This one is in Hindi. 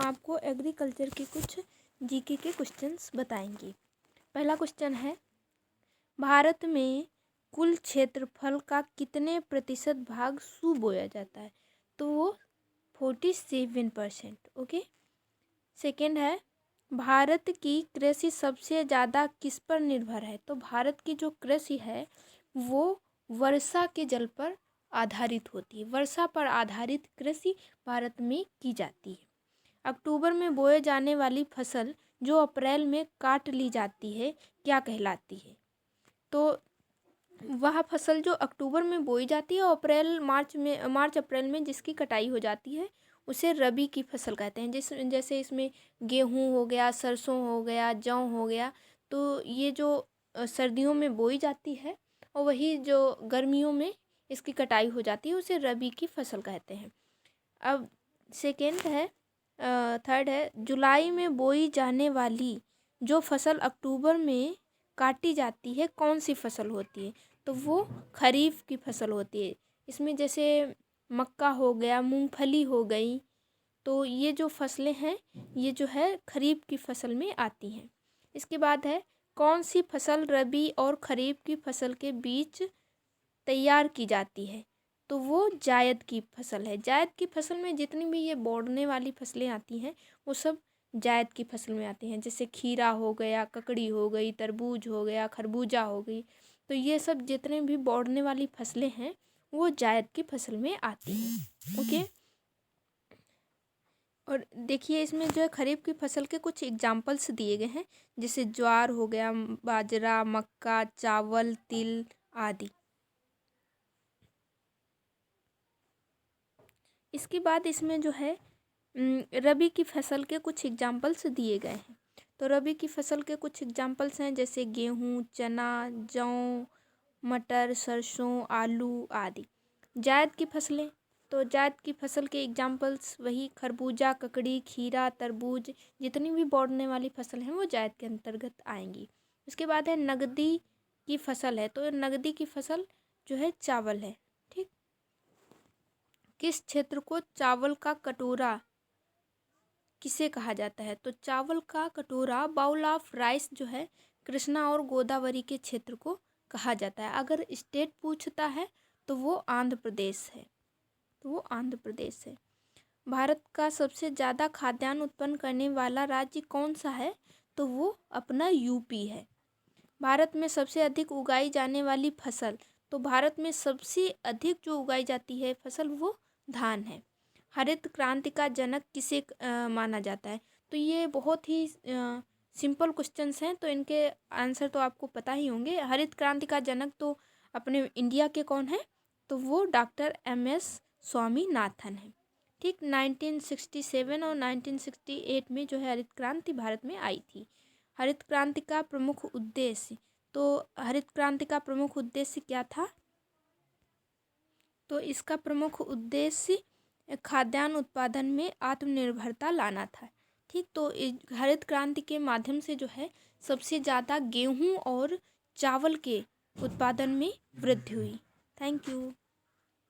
आपको एग्रीकल्चर के कुछ जीके के क्वेश्चंस बताएंगे। पहला क्वेश्चन है, भारत में कुल क्षेत्रफल का कितने प्रतिशत भाग सू बोया जाता है? तो वो 47%। ओके। सेकेंड है, भारत की कृषि सबसे ज़्यादा किस पर निर्भर है? तो भारत की जो कृषि है वो वर्षा के जल पर आधारित होती है। वर्षा पर आधारित कृषि भारत में की जाती है। अक्टूबर में बोए जाने वाली फसल जो अप्रैल में काट ली जाती है क्या कहलाती है? तो वह फसल जो अक्टूबर में बोई जाती है और मार्च अप्रैल में जिसकी कटाई हो जाती है उसे रबी की फसल कहते हैं। जैसे इसमें गेहूँ हो गया, सरसों हो गया, जौ हो गया, तो ये जो सर्दियों में बोई जाती है और वही जो गर्मियों में इसकी कटाई हो जाती है उसे रबी की फसल कहते हैं। अब थर्ड है, जुलाई में बोई जाने वाली जो फसल अक्टूबर में काटी जाती है कौन सी फसल होती है? तो वो खरीफ की फसल होती है। इसमें जैसे मक्का हो गया, मूंगफली हो गई, तो ये जो फसलें हैं ये जो है खरीफ की फसल में आती हैं। इसके बाद है, कौन सी फसल रबी और खरीफ की फसल के बीच तैयार की जाती है? तो वो जायद की फसल है। जायद की फसल में जितनी भी ये बढ़ने वाली फसलें आती हैं वो सब जायद की फसल में आती हैं। जैसे खीरा हो गया, ककड़ी हो गई, तरबूज हो गया, खरबूजा हो गई, तो ये सब जितने भी बढ़ने वाली फसलें हैं वो जायद की फसल में आती हैं। ओके। और देखिए इसमें जो है खरीफ की फसल के कुछ एग्जाम्पल्स दिए गए हैं, जैसे ज्वार हो गया, बाजरा, मक्का, चावल, तिल आदि। इसके बाद इसमें जो है रबी की फसल के कुछ एग्जाम्पल्स दिए गए हैं। तो रबी की फसल के कुछ एग्जाम्पल्स हैं जैसे गेहूँ, चना, जौ, मटर, सरसों, आलू आदि। जायद की फसलें, तो जायद की फसल के एग्जाम्पल्स वही खरबूजा, ककड़ी, खीरा, तरबूज, जितनी भी बढ़ने वाली फसल हैं वो जायद के अंतर्गत आएंगी। उसके बाद है नगदी की फसल है, तो नगदी की फसल जो है चावल है। ठीक। किस क्षेत्र को चावल का कटोरा किसे कहा जाता है? तो चावल का कटोरा, बाउल ऑफ राइस जो है कृष्णा और गोदावरी के क्षेत्र को कहा जाता है। अगर स्टेट पूछता है तो वो आंध्र प्रदेश है। भारत का सबसे ज़्यादा खाद्यान्न उत्पन्न करने वाला राज्य कौन सा है? तो वो अपना यूपी है। भारत में सबसे अधिक उगाई जाने वाली फसल, तो भारत में सबसे अधिक जो उगाई जाती है फसल वो धान है। हरित क्रांति का जनक किसे माना जाता है? तो ये बहुत ही सिंपल क्वेश्चंस हैं, तो इनके आंसर तो आपको पता ही होंगे। हरित क्रांति का जनक तो अपने इंडिया के कौन है? तो वो डॉक्टर MS स्वामीनाथन है। ठीक। 1967 और 1968 में जो है हरित क्रांति भारत में आई थी। हरित क्रांति का प्रमुख उद्देश्य, तो हरित क्रांति का प्रमुख उद्देश्य क्या था? तो इसका प्रमुख उद्देश्य खाद्यान्न उत्पादन में आत्मनिर्भरता लाना था। ठीक। तो हरित क्रांति के माध्यम से जो है सबसे ज़्यादा गेहूँ और चावल के उत्पादन में वृद्धि हुई। Thank you.